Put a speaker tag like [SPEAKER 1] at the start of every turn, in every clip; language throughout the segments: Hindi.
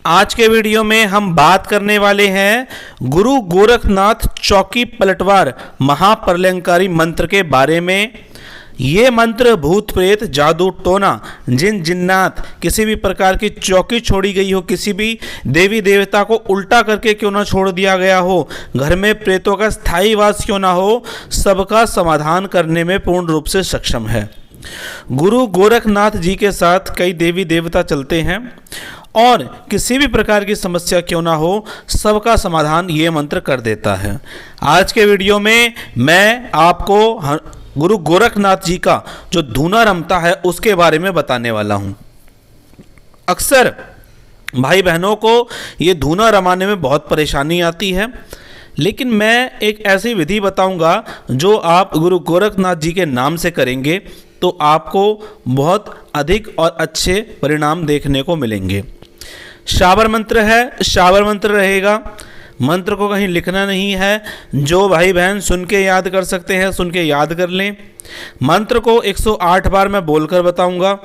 [SPEAKER 1] आज के वीडियो में हम बात करने वाले हैं गुरु गोरखनाथ चौकी पलटवार महाप्रलयंकारी मंत्र के बारे में। ये मंत्र भूत प्रेत जादू टोना जिन जिन्नात किसी भी प्रकार की चौकी छोड़ी गई हो, किसी भी देवी देवता को उल्टा करके क्यों ना छोड़ दिया गया हो, घर में प्रेतों का स्थायी वास क्यों ना हो, सबका समाधान करने में पूर्ण रूप से सक्षम है। गुरु गोरखनाथ जी के साथ कई देवी देवता चलते हैं और किसी भी प्रकार की समस्या क्यों ना हो, सबका समाधान ये मंत्र कर देता है। आज के वीडियो में मैं आपको गुरु गोरखनाथ जी का जो धूना रमता है उसके बारे में बताने वाला हूँ। अक्सर भाई बहनों को ये धूना रमाने में बहुत परेशानी आती है, लेकिन मैं एक ऐसी विधि बताऊंगा जो आप गुरु गोरखनाथ जी के नाम से करेंगे तो आपको बहुत अधिक और अच्छे परिणाम देखने को मिलेंगे। शाबर मंत्र है, शाबर मंत्र रहेगा। मंत्र को कहीं लिखना नहीं है, जो भाई बहन सुन के याद कर सकते हैं सुन के याद कर लें। मंत्र को 108 बार मैं बोलकर बताऊंगा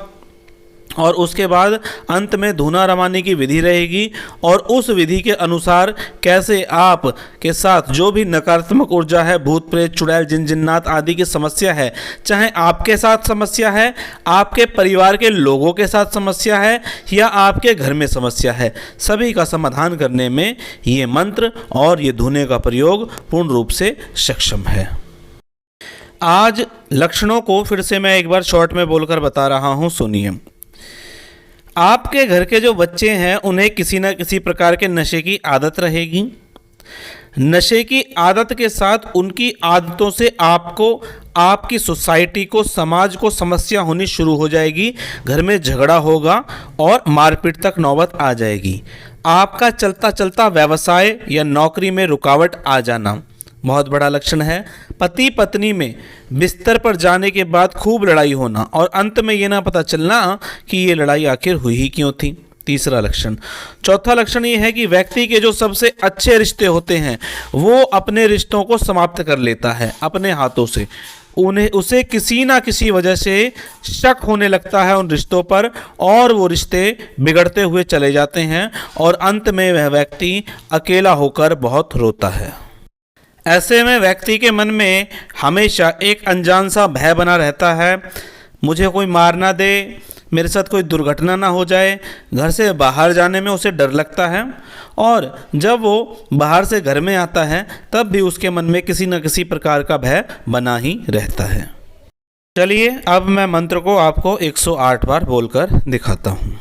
[SPEAKER 1] और उसके बाद अंत में धूना रमाने की विधि रहेगी और उस विधि के अनुसार कैसे आप के साथ जो भी नकारात्मक ऊर्जा है, भूत प्रेत चुड़ैल जिन जिन्नात आदि की समस्या है, चाहे आपके साथ समस्या है, आपके परिवार के लोगों के साथ समस्या है या आपके घर में समस्या है, सभी का समाधान करने में ये मंत्र और ये धूने का प्रयोग पूर्ण रूप से सक्षम है। आज लक्षणों को फिर से मैं एक बार शॉर्ट में बोलकर बता रहा हूँ, सुनिए। आपके घर के जो बच्चे हैं उन्हें किसी न किसी प्रकार के नशे की आदत रहेगी। नशे की आदत के साथ उनकी आदतों से आपको, आपकी सोसाइटी को, समाज को समस्या होनी शुरू हो जाएगी। घर में झगड़ा होगा और मारपीट तक नौबत आ जाएगी। आपका चलता चलता व्यवसाय या नौकरी में रुकावट आ जाना बहुत बड़ा लक्षण है। पति पत्नी में बिस्तर पर जाने के बाद खूब लड़ाई होना और अंत में ये ना पता चलना कि ये लड़ाई आखिर हुई ही क्यों थी, तीसरा लक्षण। चौथा लक्षण ये है कि व्यक्ति के जो सबसे अच्छे रिश्ते होते हैं वो अपने रिश्तों को समाप्त कर लेता है अपने हाथों से। उसे किसी ना किसी वजह से शक होने लगता है उन रिश्तों पर और वो रिश्ते बिगड़ते हुए चले जाते हैं और अंत में वह व्यक्ति अकेला होकर बहुत रोता है। ऐसे में व्यक्ति के मन में हमेशा एक अनजान सा भय बना रहता है, मुझे कोई मार ना दे, मेरे साथ कोई दुर्घटना ना हो जाए। घर से बाहर जाने में उसे डर लगता है और जब वो बाहर से घर में आता है तब भी उसके मन में किसी न किसी प्रकार का भय बना ही रहता है। चलिए अब मैं मंत्र को आपको 108 बार बोलकर दिखाता हूँ।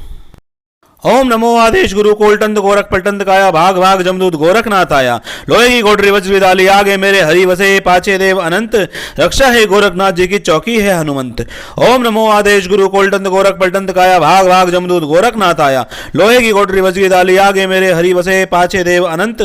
[SPEAKER 1] ओम नमो आदेश गुरु कोलटंत गोरख पलटंत काया भाग भाग जमदूत गोरखनाथ आया लोहे की कोटरी वज्र विदाली आगे मेरे हरि वसे पाचे देव अनंत रक्षा है गोरखनाथ जी की चौकी है हनुमंत। ओम नमो आदेश गुरु कोलटंत गोरख पलटंत काया भाग भाग जमदूत गोरखनाथ आया लोहे की कोटरी वज्र विदाली आगे मेरे हरि वसे पाचे देव अनंत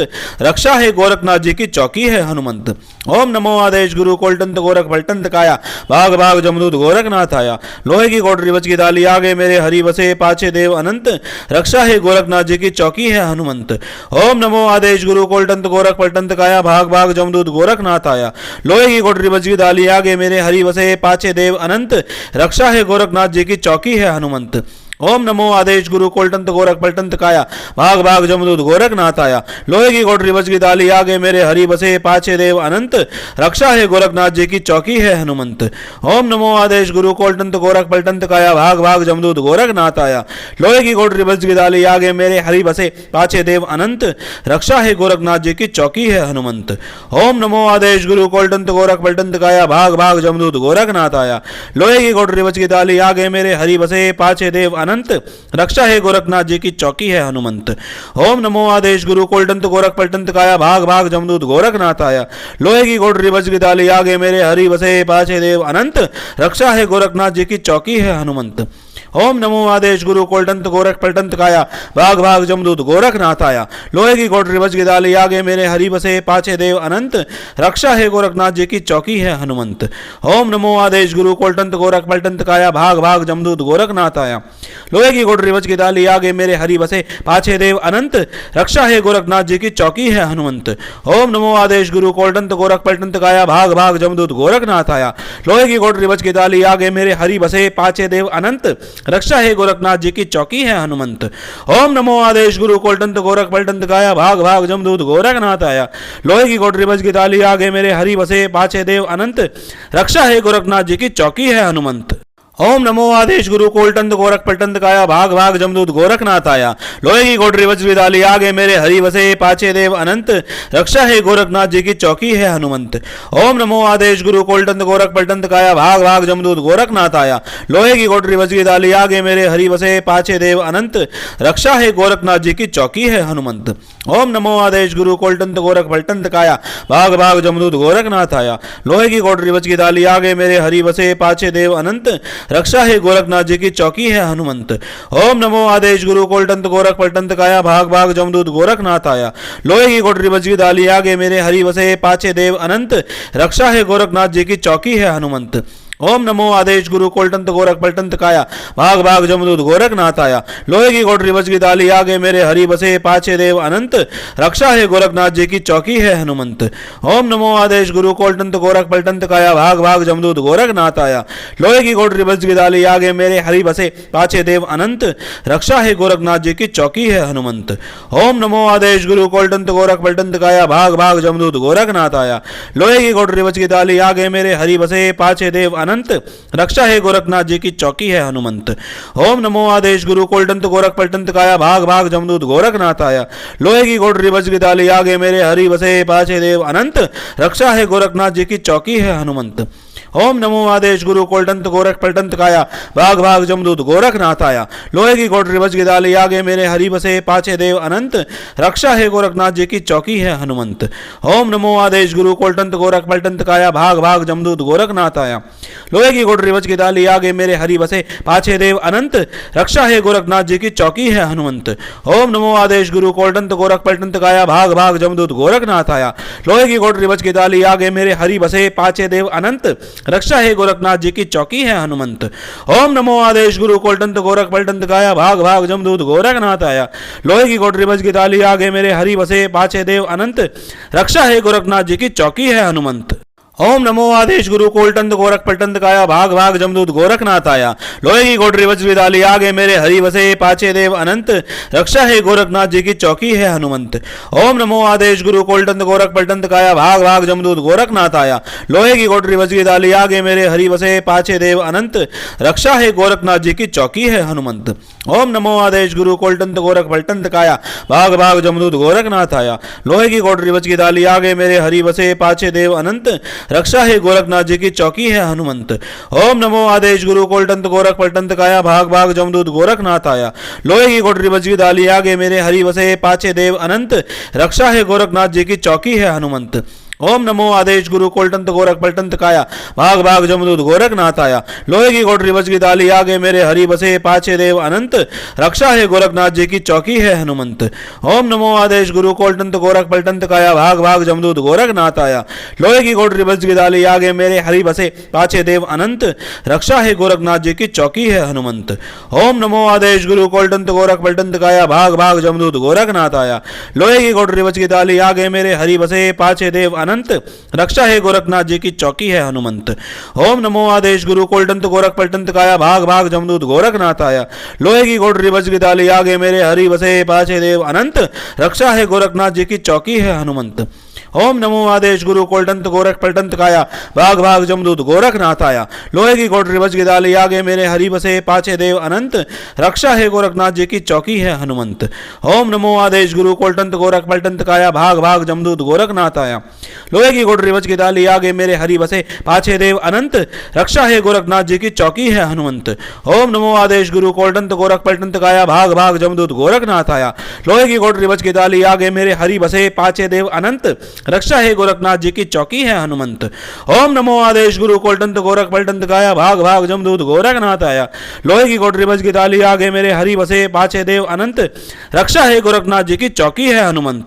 [SPEAKER 1] रक्षा है गोरखनाथ जी की चौकी है हनुमंत। ओम नमो आदेश गुरु कोलटंत गोरख पलटंत काया भाग भाग जमदूत गोरखनाथ आया लोहे की कोटरी वज्र विदाली आगे मेरे हरि वसे पाचे देव अनंत रक्षा है गोरखनाथ जी की चौकी है हनुमंत। ओम नमो आदेश गुरु कोलटंत गोरख पलटंत काया भाग भाग जमदूत गोरखनाथ आया लोहे की कोटरी वज्र डाली आगे मेरे हरि वसे पाचे देव अनंत रक्षा है गोरखनाथ जी की चौकी है हनुमंत। ओम नमो आदेश गुरु कोलटंत गोरख पलटंत काया भाग भाग जमदूत गोरखनाथ आया लोहे की कोटरी वज्र डाली आगे मेरे हरि वसे पाचे देव अनंत रक्षा है गोरखनाथ जी की चौकी है हनुमंत। ओम नमो आदेश गुरु कोलटंत गोरख पलटंत काया भाग भाग जमदूत गोरखनाथ आया लोहे की कोटरी वज्र डाली आगे मेरे हरि वसे पाचे देव अनंत रक्षा है गोरखनाथ जी की चौकी है हनुमंत। ओम नमो आदेश गुरु कोलटंत गोरख पलटंत काया भाग भाग जमदूत गोरखनाथ आया लोहे की कोटरी वज्र डाली आगे मेरे हरि वसे पाचे देव अनंत रक्षा है गोरखनाथ जी की चौकी है हनुमंत। ओम नमो आदेश गुरु कोलटंत गोरख पलटंत काया भाग भाग जमदूत गोरखनाथ आया लोहे की कोटरी वज्र डाली आगे मेरे हरि वसे पाचे देव अनंत रक्षा है गोरखनाथ जी की चौकी है हनुमंत। ओम नमो आदेश गुरु कोलटंत गोरख पलटंत काया भाग भाग जमदूत गोरखनाथ आया लोहे की कोटरी वज्र डाली आगे मेरे हरि वसे पाचे देव अनंत रक्षा है गोरखनाथ जी की चौकी है हनुमंत। ओम नमो आदेश गुरु कोलटंत गोरख पलटंत काया भाग भाग जमदूत गोरखनाथ आया लोहे की कोटरी वज्र डाली आगे मेरे हरि वसे पाचे देव अनंत रक्षा है गोरखनाथ जी की चौकी है हनुमंत। ओम नमो आदेश गुरु कोलटंत गोरख पलटंत काया भाग भाग जमदूत गोरखनाथ आया लोहे की कोटरी वज्र डाली आगे मेरे हरि वसे पाचे देव अनंत रक्षा है गोरखनाथ जी की चौकी है हनुमंत। ओम नमो आदेश गुरु कोलटंत गोरख पलटंत काया भाग भाग जमदूत गोरखनाथ आया। लोहे की कोटरी बज की ताली आगे मेरे हरि बसे पाछे देव अनंत, रक्षा है गोरखनाथ जी की चौकी है हनुमंत। ओम नमो आदेश गुरु कोलटंत गोरख पलटंत काया भाग भाग जमदूत गोरखनाथ आया। लोहे की कोटरी वज्र डाली आगे मेरे हरि वसे पाछे देव अनंत, रक्षा है गोरखनाथ जी की चौकी है हनुमंत। ओम नमो आदेश गुरु कोलटंत गोरख पलटंत काया भाग भाग जमदूत गोरखनाथ आया। लोहे की कोटरी वज्र डाली आगे मेरे हरि वसे पाछे देव अनंत, रक्षा है गोरखनाथ जी की चौकी है हनुमंत। ओम नमो आदेश गुरु कोलटंत गोरख पलटंत काया भाग भाग जमदूत गोरखनाथ आया। लोहे की कोटरी वज्र डाली आगे मेरे हरि वसे पाछे देव अनंत, रक्षा है गोरखनाथ जी की चौकी है हनुमंत। ओम नमो आदेश गुरु कोलटंत गोरख पलटंत काया भाग भाग जमदूत गोरखनाथ आया। लोहे की कोटरी बजी डाली आगे मेरे हरि वसे पाछे देव अनंत, रक्षा है गोरखनाथ जी की चौकी है हनुमंत। ओम नमो आदेश गुरु कोलटंत गोरख पलटंत काया भाग भाग जमदूत गोरखनाथ आया। लोहे की कोटरी बज की डाली आगे मेरे हरि बसे पाछे देव अनंत, रक्षा है गोरखनाथ जी की चौकी है हनुमंत। ओम नमो आदेश गुरु कोलटंत गोरख पलटंत काया भाग भाग जमदूत गोरखनाथ आया। लोहे की कोटरी बज की डाली आगे मेरे हरि बसे पाछे देव अनंत, रक्षा है गोरखनाथ जी की चौकी है हनुमंत। ओम नमो आदेश गुरु कोलटंत गोरख पलटंत काया भाग भाग जमदूत गोरखनाथ आया। लोहे की कोटरी बज की डाली आगे मेरे हरि बसे पाछे देव अनंत, रक्षा है गोरखनाथ जी की चौकी है हनुमंत। ओम नमो आदेश गुरु कोलटंत गोरख पलटंत काया भाग भाग जमदूत गोरखनाथ आया। लोहे की कोटरी बज की डाली आगे मेरे हरि बसे पाछे देव अनंत, रक्षा है गोरखनाथ जी की चौकी है हनुमंत। ओम नमो आदेश गुरु कोलटंत गोरख पलटंत काया भाग भाग जमदूत गोरखनाथ आया। लोहे की कोटरी बज की डाली आगे मेरे हरि बसे पाछे देव अनंत, रक्षा है गोरखनाथ जी की चौकी है हनुमंत। ओम नमो आदेश गुरु कोलटंत गोरख पलटंत काया भाग भाग जमदूत गोरखनाथ आया। लोहे की कोटरी बज की डाली आगे मेरे हरि बसे पाछे देव अनंत, रक्षा है गोरखनाथ जी की चौकी है हनुमंत। ओम नमो आदेश गुरु कोलटंत गोरख पलटंत काया भाग भाग जमदूत गोरखनाथ आया। लोहे की कोटरी बज की डाली आगे मेरे हरि बसे पाछे देव अनंत, रक्षा है गोरखनाथ जी की चौकी है हनुमंत। ओम नमो आदेश गुरु कोलटंत गोरख पलटंत काया भाग भाग जमदूत गोरखनाथ आया। लोहे की कोटरी बज की डाली आगे मेरे हरि बसे पाछे देव अनंत, रक्षा है गोरखनाथ जी की चौकी है हनुमंत। ओम नमो आदेश गुरु कोलटंत गोरख पलटंत काया भाग भाग जमदूत गोरखनाथ आया। लोहे की कोटरी वज्र डाली आगे मेरे हरि बसे पाछे देव अनंत, रक्षा है गोरखनाथ जी की चौकी है हनुमंत। ओम नमो आदेश गुरु कोलटंत गोरख पलटंत काया भाग भाग जमदूत गोरखनाथ आया। लोहे की कोटरी वज्र डाली आगे मेरे हरि बसे पाछे देव अनंत, रक्षा है गोरखनाथ जी की चौकी है हनुमंत। ओम नमो आदेश गुरु कोलटंत गोरख पलटंत काया भाग भाग जमदूत गोरखनाथ आया। लोहे की कोटरी वज्र डाली आगे मेरे हरि बसे पाछे देव अनंत, रक्षा है गोरखनाथ जी की चौकी है हनुमंत। ओम नमो आदेश गुरु कोलटंत गोरख पलटंत काया भाग भाग जमदूत गोरखनाथ आया। लोहे की कोटरी बज की डाली आगे मेरे हरि बसे पाछे देव अनंत, रक्षा है गोरखनाथ जी की चौकी है हनुमंत। ओम नमो आदेश गुरु कोलटंत गोरख पलटंत काया भाग भाग जमदूत गोरखनाथ आया। लोहे की कोटरी बज की डाली आगे मेरे हरि बसे पाछे देव अनंत, रक्षा है गोरखनाथ जी की चौकी है हनुमंत। ओम नमो आदेश गुरु कोलटंत गोरख पलटंत काया भाग भाग जमदूत गोरखनाथ आया। लोहे की कोटरी बज की डाली आगे मेरे हरि बसे पाछे देव अनंत, रक्षा है गोरखनाथ जी की चौकी है हनुमंत। ओम नमो आदेश गुरु कोलटंत गोरख पलटंत काया भाग भाग जमदूत गोरखनाथ आया। लोहे की कोटरी बज की डाली आगे मेरे हरि बसे पाछे देव अनंत, रक्षा है गोरखनाथ जी की चौकी है हनुमंत। ओम नमो आदेश गुरु कोलटंत गोरख पलटंत काया भाग भाग जमदूत गोरखनाथ आया। लोहे की कोटरी बज की डाली आगे मेरे हरि बसे पाछे देव अनंत, रक्षा है गोरखनाथ जी की चौकी है हनुमंत। ओम नमो आदेश गुरु कोलटंत गोरख पलटंत काया भाग भाग जमदूत गोरखनाथ आया। लोहे की कोटरी बज की डाली आगे मेरे हरि बसे पाछे देव अनंत, रक्षा है गोरखनाथ जी की चौकी है हनुमंत। ओम नमो आदेश गुरु कोलटंत गोरख पलटंत काया भाग भाग जमदूत गोरखनाथ आया। लोहे की कोटरी बज की डाली आगे मेरे हरि बसे पाछे देव अनंत, रक्षा है गोरखनाथ जी की चौकी है हनुमंत। ओम नमो आदेश गुरु कोलटंत गोरख पलटंत काया भाग भाग जमदूत गोरखनाथ आया। लोहे की कोटरी बज की डाली आगे मेरे हरि बसे पाछे देव अनंत, रक्षा है गोरखनाथ जी की चौकी है हनुमंत। ओम नमो आदेश गुरु कोलटंत गोरख पलटंत काया भाग भाग जमदूत गोरखनाथ आया। लोहे की कोटरी बज की डाली आगे मेरे हरि बसे पाछे देव अनंत, रक्षा है गोरखनाथ जी की चौकी है हनुमंत।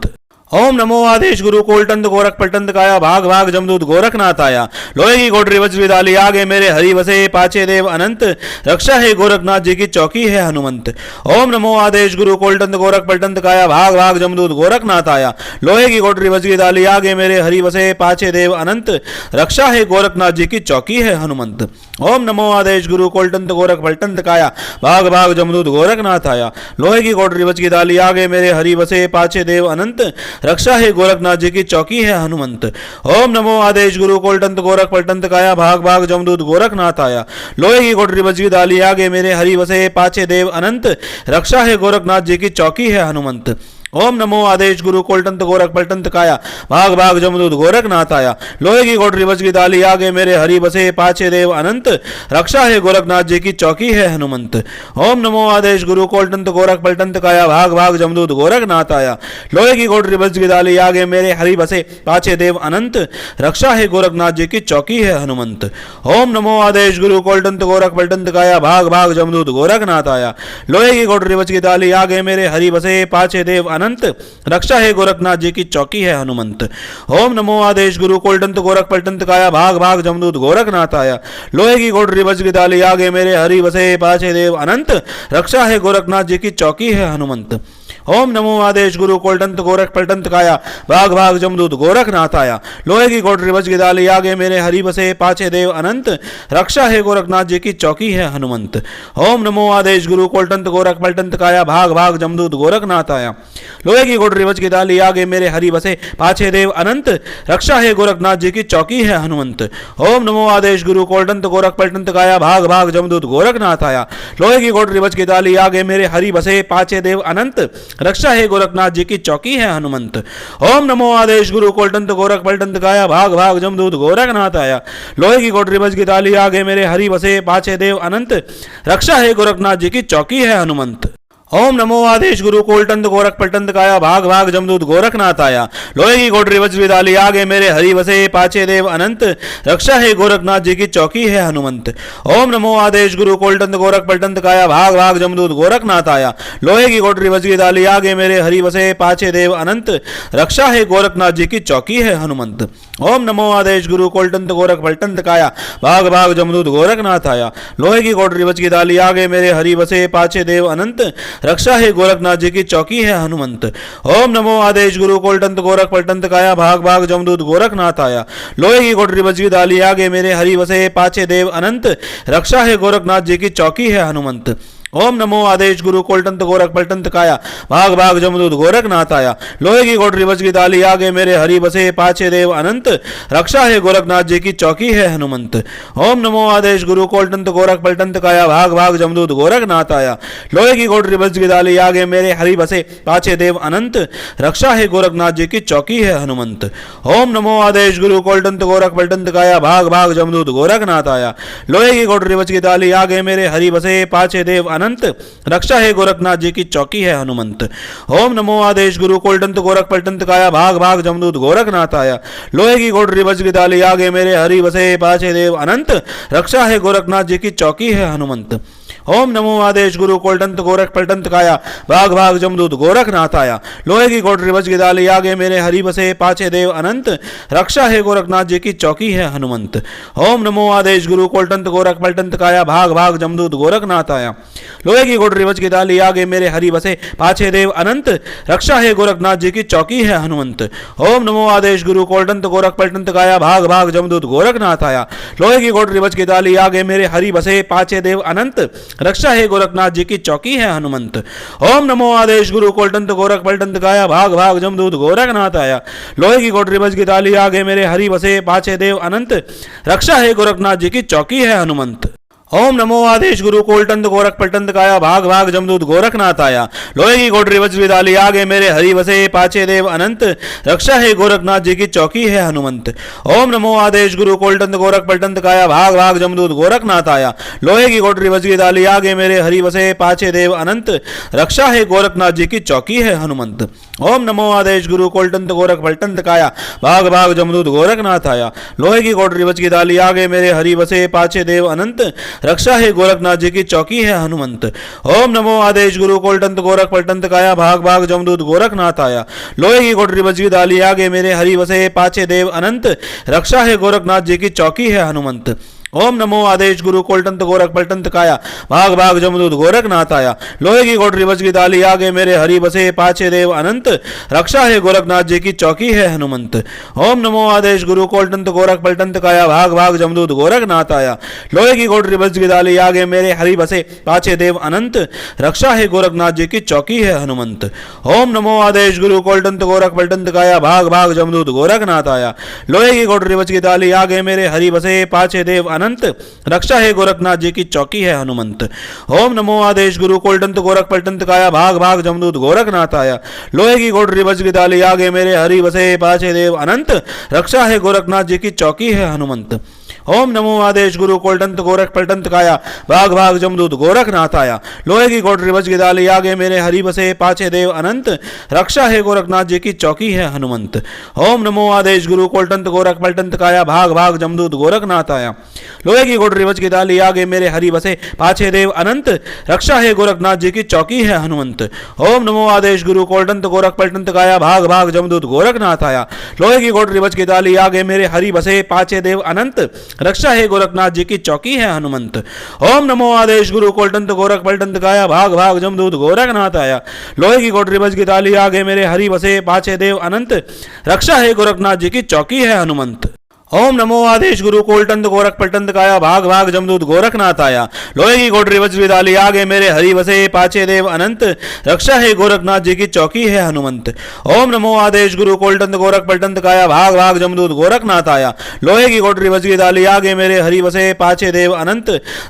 [SPEAKER 1] ओम नमो आदेश गुरु कोलटंत गोरख पलटंत काया भाग भाग जमदूत गोरखनाथ आया। लोहे की कोटरी वज्र डाली आगे मेरे हरि बसे पाछे देव अनंत, रक्षा है गोरखनाथ जी की चौकी है हनुमंत। ओम नमो आदेश गुरु कोलटंत गोरख पलटंत काया भाग भाग जमदूत गोरखनाथ आया। लोहे की कोटरी वज्र डाली आगे मेरे हरि बसे पाछे देव अनंत, रक्षा है गोरखनाथ जी की चौकी है हनुमंत। ओम नमो आदेश गुरु कोलटंत गोरख पलटंत काया भाग भाग जमदूत गोरखनाथ आया। लोहे की कोटरी बच की दाली आगे मेरे हरि बसे पाछे देव अनंत रक्षा है गोरखनाथ जी की चौकी है हनुमंत। ओम नमो आदेश गुरु कोलटंत गोरख पलटंत काया भाग भाग जमदूत गोरखनाथ आया। लोहे की कोटरी बच की दाली आगे मेरे हरि बसे पाछे देव अनंत रक्षा है गोरखनाथ जी की चौकी है हनुमंत। ओम नमो आदेश गुरु कोलटंत गोरख पलटंत काया भाग भाग जमदूत गोरखनाथ आया। लोहे की कोटरी बच की दाली आगे मेरे हरि बसे पाछे देव अनंत रक्षा है गोरखनाथ जी की चौकी है हनुमंत। ओम नमो आदेश गुरु कोलटंत गोरख पलटंत काया भाग भाग जमदूत गोरखनाथ आया। लोहे की कोटरी बच की दाली आगे मेरे हरि बसे पाछे देव अनंत रक्षा है गोरखनाथ जी की चौकी है हनुमंत। ओम नमो आदेश गुरु कोलटंत गोरख पलटंत काया भाग भाग जमदूत गोरखनाथ आया। लोहे की कोटरी बच की दाली आगे मेरे हरि बसे पाछे देव अनंत रक्षा है गोरखनाथ जी की चौकी है हनुमंत। ओम नमो आदेश गुरु कोलटंत गोरख पलटंत काया भाग भाग जमदूत गोरखनाथ आया। लोहे की कोटरी बच की दाली आगे मेरे हरि बसे पाछे देव अनंत रक्षा है गोरखनाथ जी की चौकी है हनुमंत। ओम नमो आदेश गुरु कोलटंत गोरख पलटंत काया भाग भाग जमदूत गोरखनाथ आया। लोहे की कोटरी बच की दाली आगे मेरे हरि बसे पाछे देव अनंत रक्षा है गोरखनाथ जी की चौकी है हनुमंत। ओम नमो आदेश गुरु कोलटंत गोरख पलटंत काया भाग भाग जमदूत गोरखनाथ आया। लोहे की कोटरी बच की दाली आगे मेरे हरि बसे पाछे देव अनंत रक्षा है गोरखनाथ जी की चौकी है हनुमंत। ओम नमो आदेश गुरु कोलटंत गोरख पलटंत काया भाग भाग जमदूत गोरखनाथ आया। लोहे की कोटरी बच की दाली आगे मेरे हरि बसे पाछे देव अनंत रक्षा है गोरखनाथ जी की चौकी है हनुमंत। ओम नमो आदेश गुरु कोलटंत गोरख पलटंत काया भाग भाग जमदूत गोरखनाथ आया। लोहे की कोटरी बच की दाली आगे मेरे हरि बसे पाछे देव अनंत रक्षा है गोरखनाथ जी की चौकी है हनुमंत। ओम नमो आदेश गुरु कोलटंत गोरख पलटंत काया भाग भाग जमदूत गोरखनाथ आया। लोहे की कोटरी बच की दाली आगे मेरे हरि बसे पाछे देव अनंत रक्षा है गोरखनाथ जी की चौकी है हनुमंत। ओम नमो आदेश गुरु कोलटंत गोरख पलटंत काया भाग भाग जमदूत गोरखनाथ आया। लोहे की कोटरी बच की दाली आगे मेरे हरि बसे पाछे देव अनंत रक्षा है गोरखनाथ जी की चौकी है हनुमंत। ओम नमो आदेश गुरु कोलटंत गोरख पलटंत काया भाग भाग जमदूत गोरखनाथ आया। लोहे की कोटरी बच की दाली आगे मेरे हरि बसे पाछे देव अनंत रक्षा है गोरखनाथ जी की चौकी है हनुमंत। ओम नमो आदेश गुरु कोलटंत गोरख पलटंत काया भाग भाग जमदूत गोरखनाथ आया। लोहे की कोटरी बच की दाली आगे मेरे हरि बसे पाछे देव अनंत रक्षा है गोरखनाथ जी की चौकी है हनुमंत। ओम नमो आदेश गुरु कोलटंत गोरख पलटंत काया भाग भाग जमदूत गोरखनाथ आया। लोहे की कोटरी बच की दाली आगे मेरे हरि बसे पाछे देव अनंत रक्षा है गोरखनाथ जी की चौकी है हनुमंत। ओम नमो आदेश गुरु कोलटंत गोरख पलटंत काया भाग भाग जमदूत गोरखनाथ आया। लोहे की कोटरी बच की दाली आगे मेरे हरि बसे पाछे देव अनंत रक्षा है गोरखनाथ जी की चौकी है हनुमंत। ओम नमो आदेश गुरु कोलटंत गोरख पलटंत काया भाग भाग जमदूत गोरखनाथ आया। लोहे की कोटरी बच की दाली आगे मेरे हरि बसे पाछे देव अनंत रक्षा है गोरखनाथ जी की चौकी है हनुमंत। ओम नमो आदेश गुरु कोलटंत गोरख पलटंत काया भाग भाग जमदूत गोरखनाथ आया। लोहे की कोटरी बच की दाली आगे मेरे हरि बसे पाछे देव अनंत रक्षा है गोरखनाथ जी की चौकी है हनुमंत। ओम नमो आदेश गुरु कोलटंत गोरख पलटंत काया भाग भाग जमदूत गोरखनाथ आया। लोहे की कोटरी बच की दाली आगे मेरे हरि बसे पाछे देव अनंत रक्षा है गोरखनाथ जी की चौकी है हनुमंत। ओम नमो आदेश गुरु कोलटंत गोरख पलटंत काया भाग भाग जमदूत गोरखनाथ आया। लोहे की कोटरी बच की दाली आगे मेरे हरि बसे पाछे देव अनंत रक्षा है गोरखनाथ जी की चौकी है हनुमंत। ओम नमो आदेश गुरु कोलटंत गोरख पलटंत काया भाग भाग जमदूत गोरखनाथ आया। लोहे की कोटरी बच की दाली आगे मेरे हरि बसे पाछे देव अनंत रक्षा है गोरखनाथ जी की चौकी है हनुमंत। ओम नमो आदेश गुरु कोलटंत गोरख पलटंत काया भाग भाग जमदूत गोरखनाथ आया। लोहे की कोटरी बच की दाली आगे मेरे हरि बसे पाछे देव अनंत रक्षा है गोरखनाथ जी की चौकी है हनुमंत। ओम नमो आदेश गुरु कोलटंत गोरख पलटंत काया भाग भाग जमदूत गोरखनाथ आया। लोहे की कोटरी बच की दाली आगे मेरे हरि बसे पाछे देव अनंत रक्षा है गोरखनाथ जी की चौकी है हनुमंत। ओम नमो आदेश गुरु कोलटंत गोरख पलटंत काया भाग भाग जमदूत गोरखनाथ आया। लोहे की कोटरी बच की दाली आगे मेरे हरि बसे पाछे देव अनंत रक्षा है गोरखनाथ जी की चौकी है हनुमंत। ओम नमो आदेश गुरु कोलटंत गोरख पलटंत काया भाग भाग जमदूत गोरखनाथ आया। लोहे की कोटरी बच की दाली आगे मेरे हरि बसे पाछे देव अनंत रक्षा है गोरखनाथ जी की चौकी है हनुमंत। ओम नमो आदेश गुरु कोलटंत गोरख पलटंत काया भाग भाग जमदूत गोरखनाथ आया। लोहे की कोटरी बच की दाली आगे मेरे हरि बसे पाछे देव अनंत रक्षा है गोरखनाथ जी की चौकी है हनुमंत। ओम नमो आदेश गुरु कोलटंत गोरख पलटंत काया भाग भाग जमदूत गोरखनाथ आया। लोहे की कोटरी वज्र की डाली आगे मेरे हरि बसे पाछे देव अनंत रक्षा है गोरखनाथ जी की चौकी है हनुमंत। ओम नमो आदेश गुरु कोलटंत गोरख पलटंत काया भाग भाग जमदूत गोरखनाथ आया। लोहे की कोटरी वज्र की डाली आगे मेरे हरि बसे पाछे देव अनंत रक्षा है गोरखनाथ जी की चौकी है हनुमंत। ओम नमो आदेश गुरु कोलटंत गोरख पलटंत काया भाग भाग जमदूत गोरखनाथ आया। लोहे की कोटरी वज्र की डाली आगे मेरे हरि बसे पाछे देव अनंत रक्षा है गोरखनाथ जी की चौकी है हनुमंत। ओम नमो आदेश गुरु कोलटंत गोरख पलटंत काया भाग भाग जमदूत गोरखनाथ आया। लोहे की कोटरी वज्र की डाली आगे मेरे हरि बसे पाछे देव अनंत रक्षा है गोरखनाथ जी की चौकी है हनुमंत। ओम नमो आदेश गुरु कोलटंत गोरख पलटंत काया भाग भाग जमदूत गोरखनाथ आया। लोहे की कोटरी वज्र की डाली आगे मेरे हरि बसे पाछे देव अनंत रक्षा है गोरखनाथ जी की चौकी है हनुमंत। ओम नमो आदेश गुरु कोलटंत गोरख पलटंत काया भाग भाग जमदूत गोरखनाथ आया। लोहे की कोटरी वज्र की डाली आगे मेरे हरि बसे पाछे देव अनंत रक्षा है गोरखनाथ जी की चौकी है हनुमंत। ओम नमो आदेश गुरु कोलटंत गोरख पलटंत काया भाग भाग जमदूत गोरखनाथ आया। लोहे की कोटरी वज्र की डाली आगे मेरे हरि बसे पाछे देव अनंत रक्षा है गोरखनाथ जी की चौकी है हनुमंत। ओम नमो आदेश गुरु कोलटंत गोरख पलटंत काया भाग भाग जमदूत गोरखनाथ आया। लोहे की कोटरी वज्र की डाली आगे मेरे हरि बसे पाछे देव अनंत रक्षा है गोरखनाथ जी की चौकी है हनुमंत। ओम नमो आदेश गुरु कोलटंत गोरख पलटंत काया भाग भाग जमदूत गोरखनाथ आया। लोहे की कोटरी वज्र की डाली आगे मेरे हरि बसे पाछे देव अनंत रक्षा है गोरखनाथ जी की चौकी है हनुमंत। ओम नमो आदेश गुरु कोलटंत गोरख पलटंत काया भाग भाग जमदूत गोरखनाथ आया। लोहे की कोटरी वज्र की डाली आगे मेरे हरि बसे पाछे देव अनंत रक्षा है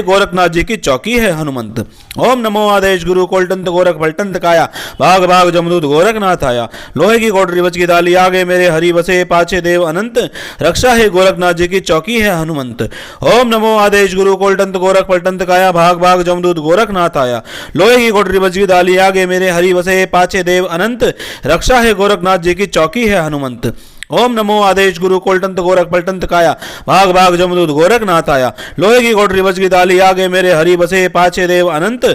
[SPEAKER 1] गोरखनाथ जी की चौकी है हनुमंत। ओम नमो आदेश गुरु कोलटंत गोरख पलटंत काया भाग भाग जमदूत गोरखनाथ आया। लोहे की कोटरी वज्र की डाली आगे मेरे हरि बसे पाछे देव अनंत रक्षा है गोरखनाथ जी की चौकी है हनुमंत। ओम नमो आदेश गुरु कोलटंत गोरख पलटंत काया भाग भाग जमदूत गोरखनाथ आया। लोहे की कोटरी वज्र की डाली आगे मेरे हरि बसे पाछे देव अनंत रक्षा है गोरखनाथ जी की चौकी है हनुमंत। ओम नमो आदेश गुरु कोलटंत गोरख पलटंत काया भाग भाग जमदूत गोरखनाथ आया। लोहे की कोटरी वज्र की डाली आगे मेरे हरि बसे पाछे देव अनंत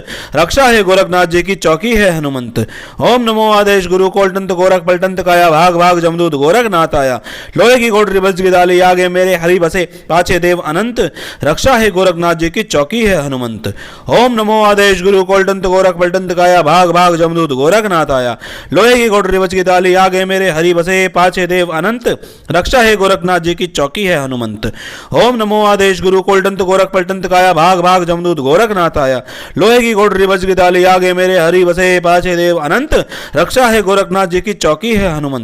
[SPEAKER 1] रक्षा है गोरखनाथ जी की चौकी है हनुमंत। ओम नमो आदेश गुरु कोलटंत गोरख पलटंत काया भाग भाग जमदूत गोरखनाथ आया। लोहे की कोटरी वज्र की डाली आगे मेरे हरि बसे पाछे देव अनंत रक्षा है गोरखनाथ जी की चौकी है हनुमंत। ओम नमो आदेश गुरु कोलटंत गोरख पलटंत काया भाग भाग जमदूत गोरखनाथ आया। लोहे की कोटरी वज्र की डाली आगे मेरे हरि बसे पाछे देव अनंत रक्षा है गोरखनाथ जी की चौकी है हनुमंत। ओम नमो आदेश गुरु कोलटंत गोरख पलटंत काया भाग भाग जमदूत गोरखनाथ आया। लोहे की कोटरी वज्र की डाली आगे मेरे हरि बसे पाछे देव अनंत रक्षा है गोरखनाथ जी की चौकी है हनुमंत। ओम नमो आदेश गुरु कोलटंत गोरख पलटंत काया भाग भाग जमदूत गोरखनाथ आया। लोहे की कोटरी वज्र की डाली आगे मेरे हरि बसे पाछे देव अनंत रक्षा है गोरखनाथ जी की चौकी है हनुमंत।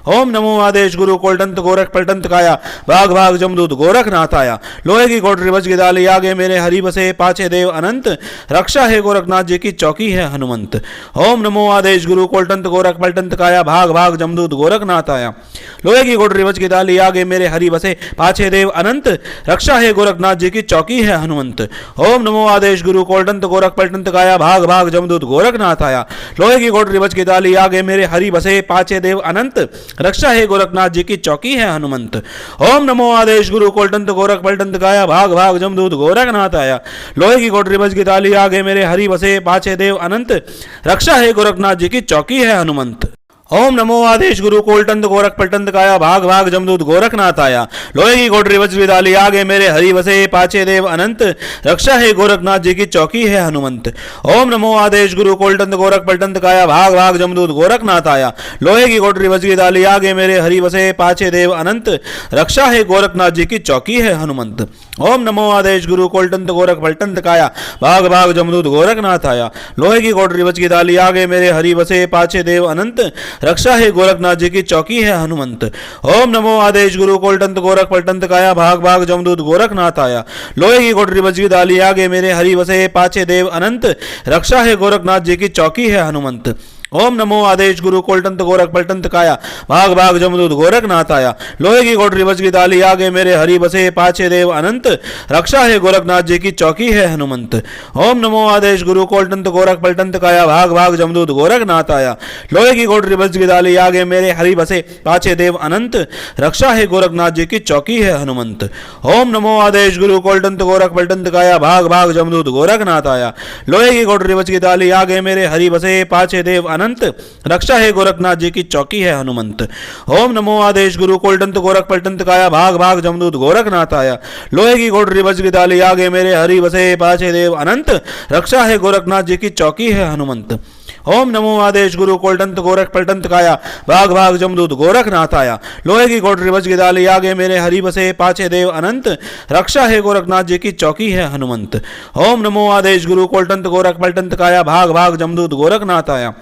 [SPEAKER 1] ओम नमो आदेश गुरु कोलटंत गोरख पलटंत काया भाग भाग जमदूत गोरखनाथ आया। लोहे की कोटरी वज्र की डाली आगे मेरे हरि बसे पाछे देव अनंत रक्षा है गोरखनाथ जी की चौकी है हनुमंत। ओम नमो आदेश गुरु कोलटंत गोरख पलटंत काया भाग भाग जमदूत गोरखनाथ आया। लोहे की कोटरी वज्र की डाली आगे मेरे हरि बसे पाछे देव अनंत रक्षा है गोरखनाथ जी की चौकी है हनुमंत। ओम नमो आदेश गुरु कोलटंत गोरख पलटंत काया भाग भाग जमदूत गोरखनाथ आया। लोहे की कोटरी वज्र की डाली आगे मेरे हरि बसे पाछे देव अनंत रक्षा है गोरखनाथ जी की चौकी है हनुमंत। ओम नमो आदेश गुरु कोलटंत गोरख पलटंत काया भाग भाग जमदूत गोरखनाथ आया। लोहे की कोटरी वज्र की डाली आगे मेरे हरि बसे पाछे देव अनंत रक्षा है गोरखनाथ जी की चौकी है हनुमंत। ओम नमो आदेश गुरु कोलटंत गोरख पलटंत काया भाग भाग जमदूत गोरखनाथ आया। लोहे की कोटरी वज्र की डाली आगे मेरे हरि बसे पाछे देव अनंत रक्षा है गोरखनाथ जी की चौकी है हनुमंत। ओम नमो आदेश गुरु कोलटंत गोरख पलटंत काया भाग भाग जमदूत गोरखनाथ आया। लोहे की कोटरी वज्र की डाली आगे मेरे हरि बसे पाछे देव अनंत रक्षा है गोरखनाथ जी की चौकी है हनुमंत। ओम नमो आदेश गुरु कोलटंत गोरख पलटंत काया भाग भाग जमदूत गोरखनाथ आया। लोहे की कोटरी वज्र की डाली आगे मेरे हरि बसे पाछे देव अनंत रक्षा है गोरखनाथ जी की चौकी है हनुमंत। ओम नमो आदेश गुरु कोलटंत गोरख पलटंत काया भाग भाग जमदूत गोरखनाथ आया। लोहे की कोटरी वज्र की डाली आगे मेरे हरि बसे पाछे देव अनंत रक्षा है गोरखनाथ जी की चौकी है हनुमंत। ओम नमो आदेश गुरु कोलटंत गोरख पलटंत काया भाग भाग जमदूत गोरखनाथ आया। लोहे की कोटरी वज्र की डाली आगे मेरे हरि बसे पाछे देव अनंत रक्षा है गोरखनाथ जी की चौकी है हनुमंत। ओम नमो आदेश गुरु कोलटंत गोरख पलटंत काया भाग भाग जमदूत गोरखनाथ आया। लोहे की कोटरी वज्र की डाली आगे मेरे हरि बसे पाछे देव अनंत, रक्षा है गोरखनाथ जी की चौकी है हनुमंत। ओम नमो आदेश गुरु कोल्टंत गोरख पलटंत काया, भाग भाग जमदूत गोरखनाथ आया। लोहे की घोड़री वज्र की डाली, आगे मेरे हरि बसे पाछे देव अनंत, रक्षा है गोरखनाथ जी की चौकी है हनुमंत। ओम नमो आदेश गुरु कोल्टंत गोरख पलटंत काया, भाग भाग जमदूत गोरखनाथ आया। लोहे की घोड़री वज्र की डाली, आगे मेरे हरि बसे पाछे देव अनंत, रक्षा है गोरखनाथ जी की चौकी है हनुमंत। ओम नमो आदेश गुरु कोल्टंत गोरख पलटंत काया, भाग भाग जमदूत गोरखनाथ आया।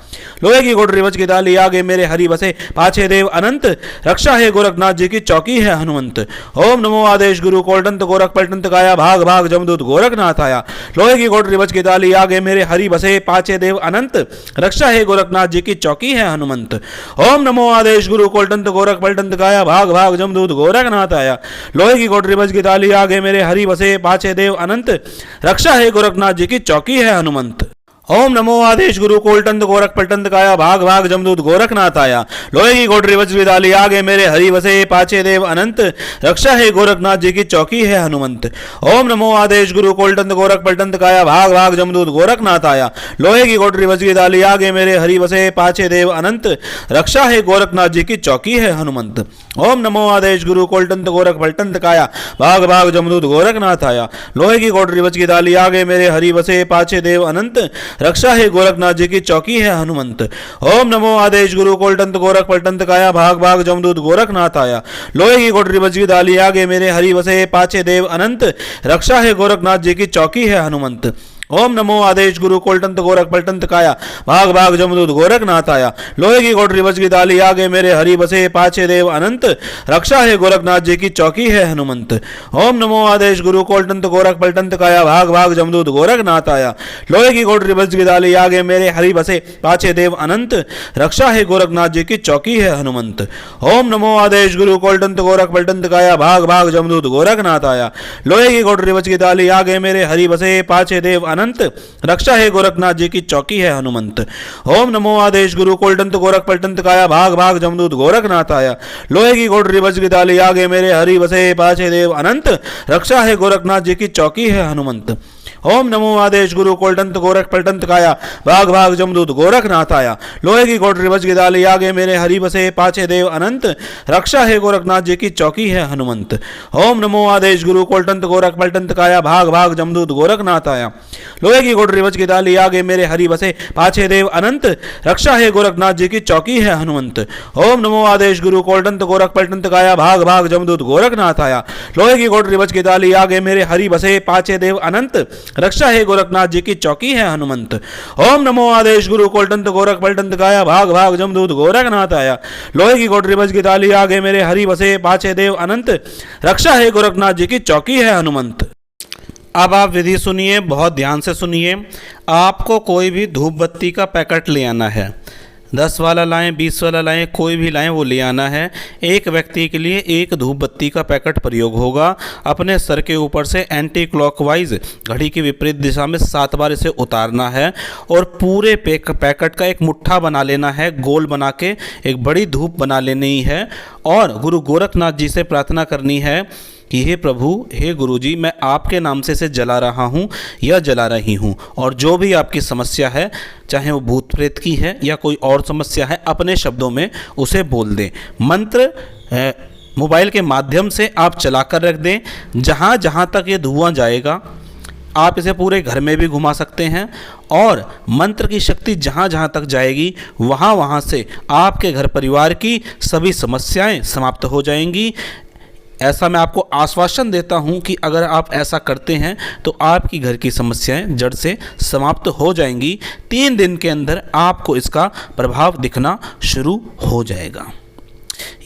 [SPEAKER 1] लोहे की घोड़री वज्र की डाली, आगे मेरे हरि बसे पाछे देव अनंत, रक्षा है गोरखनाथ जी की चौकी है हनुमंत। ओम नमो आदेश गुरु कोल्टंत गोरख पलटंत काया, भाग भाग जमदूत गोरखनाथ आया। लोहे की घोड़री वज्र की डाली, आगे मेरे हरि बसे पाछे देव अनंत, रक्षा है गोरखनाथ जी की चौकी है हनुमंत। ओम नमो आदेश गुरु कोल्टंत गोरख पलटंत काया, भाग भाग जमदूत गोरखनाथ आया। लोहे की घोड़री वज्र की डाली, आगे मेरे हरि बसे पाछे देव अनंत, रक्षा है गोरखनाथ जी की चौकी है हनुमंत। ओम नमो आदेश गुरु कोल्टंत गोरख पलटंत काया, भाग भाग जमदूत गोरखनाथ आया। लोहे की घोड़री वज्र की डाली, आगे मेरे हरि बसे पाछे देव अनंत, रक्षा है गोरखनाथ जी की चौकी है हनुमंत। ओम नमो आदेश गुरु कोल्टंत गोरख पलटंत काया, भाग भाग जमदूत गोरखनाथ आया। लोहे की घोड़री वज्र की डाली, आगे मेरे हरि बसे पाछे देव अनंत, रक्षा है गोरखनाथ जी की चौकी है हनुमंत। ओम नमो आदेश गुरु कोल्टंत गोरख पलटंत काया, भाग भाग जमदूत गोरखनाथ आया। लोहे की घोड़री वज्र की डाली, आगे मेरे हरि बसे पाछे देव अनंत, रक्षा है गोरखनाथ जी की चौकी है हनुमंत। ओम नमो आदेश गुरु कोल्टंत गोरख पलटंत काया, भाग भाग जमदूत गोरखनाथ आया। लोहे की घोड़री वज्र की डाली, आगे मेरे हरि बसे पाछे देव अनंत, रक्षा है गोरखनाथ जी की चौकी है हनुमंत। ओम नमो आदेश गुरु कोल्टंत गोरख पलटंत काया, भाग भाग जमदूत गोरखनाथ आया। लोहे की घोड़री वज्र की डाली, आगे मेरे हरि बसे पाछे देव अनंत, रक्षा है गोरखनाथ जी की चौकी है हनुमंत। ओम नमो आदेश गुरु कोल्टंत गोरख पलटंत काया, भाग भाग जमदूत गोरखनाथ आया। लोहे की घोड़री वज्र की डाली, आगे मेरे हरि बसे पाछे देव अनंत, रक्षा है गोरखनाथ जी की चौकी है हनुमंत। ओम नमो आदेश गुरु कोल्टंत गोरख पलटंत काया, भाग भाग जमदूत गोरखनाथ आया। लोहे की घोड़री वज्र की डाली, आगे मेरे हरि बसे पाछे देव अनंत, रक्षा है गोरखनाथ जी की चौकी है हनुमंत। ओम नमो आदेश गुरु कोल्टंत गोरख पलटंत काया, भाग भाग जमदूत गोरखनाथ आया। लोहे की घोड़री वज्र की डाली, आगे मेरे हरि बसे पाछे देव अनंत, रक्षा है गोरखनाथ जी की चौकी है हनुमंत। ओम नमो आदेश गुरु कोल्टंत गोरख पलटंत काया, भाग भाग जमदूत गोरखनाथ आया। लोहे की घोड़री वज्र की डाली, आगे मेरे हरि बसे पाछे देव अनंत, रक्षा है गोरखनाथ जी की चौकी है हनुमंत। ओम नमो आदेश गुरु कोल्टंत गोरख पलटंत काया, भाग भाग जमदूत गोरखनाथ आया। लोहे की घोड़री वज्र की डाली, आगे मेरे हरि बसे पाछे देव अनंत, रक्षा है गोरखनाथ जी की चौकी है हनुमंत। ओम नमो आदेश गुरु कोल्टंत गोरख पलटंत काया, भाग भाग जमदूत गोरखनाथ आया। लोहे की घोड़री वज्र की डाली, आगे मेरे हरि बसे पाछे देव अनंत, रक्षा है गोरखनाथ जी की चौकी है हनुमंत। ओम नमो आदेश गुरु कोल्टंत गोरख पलटंत काया, भाग भाग जमदूत गोरखनाथ आया। लोहे की घोड़री वज्र की डाली, आगे मेरे हरि बसे पाछे देव अनंत, रक्षा है गोरखनाथ जी की चौकी है हनुमंत। अब आप विधि सुनिए, बहुत ध्यान से सुनिए। आपको कोई भी धूप बत्ती का पैकेट ले आना है, 10 वाला लाएं, 20 वाला लाएं, कोई भी लाएं, वो ले आना है। एक व्यक्ति के लिए एक धूप बत्ती का पैकेट प्रयोग होगा। अपने सर के ऊपर से एंटी क्लॉकवाइज घड़ी की विपरीत दिशा में 7 बार इसे उतारना है और पूरे पैकेट का एक मुट्ठा बना लेना है, गोल बना के एक बड़ी धूप बना लेनी है और गुरु गोरखनाथ जी से प्रार्थना करनी है कि हे प्रभु, हे गुरुजी, मैं आपके नाम से इसे जला रहा हूँ या जला रही हूँ, और जो भी आपकी समस्या है, चाहे वो भूत प्रेत की है या कोई और समस्या है, अपने शब्दों में उसे बोल दें। मंत्र मोबाइल के माध्यम से आप चला कर रख दें। जहाँ जहाँ तक ये धुआं जाएगा, आप इसे पूरे घर में भी घुमा सकते हैं और मंत्र की शक्ति जहाँ जहाँ तक जाएगी, वहाँ वहाँ से आपके घर परिवार की सभी समस्याएं समाप्त हो जाएंगी। ऐसा मैं आपको आश्वासन देता हूं कि अगर आप ऐसा करते हैं तो आपकी घर की समस्याएं जड़ से समाप्त हो जाएंगी। 3 दिन के अंदर आपको इसका प्रभाव दिखना शुरू हो जाएगा।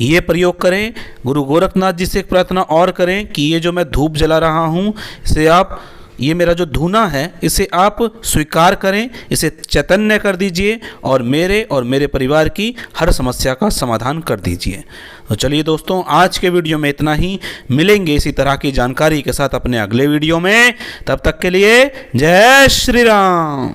[SPEAKER 1] ये प्रयोग करें। गुरु गोरखनाथ जी से एक प्रार्थना और करें कि ये जो मैं धूप जला रहा हूँ, इसे आप, ये मेरा जो धुना है, इसे आप स्वीकार करें, इसे चैतन्य कर दीजिए और मेरे परिवार की हर समस्या का समाधान कर दीजिए। तो चलिए दोस्तों, आज के वीडियो में इतना ही। मिलेंगे इसी तरह की जानकारी के साथ अपने अगले वीडियो में। तब तक के लिए जय श्री राम।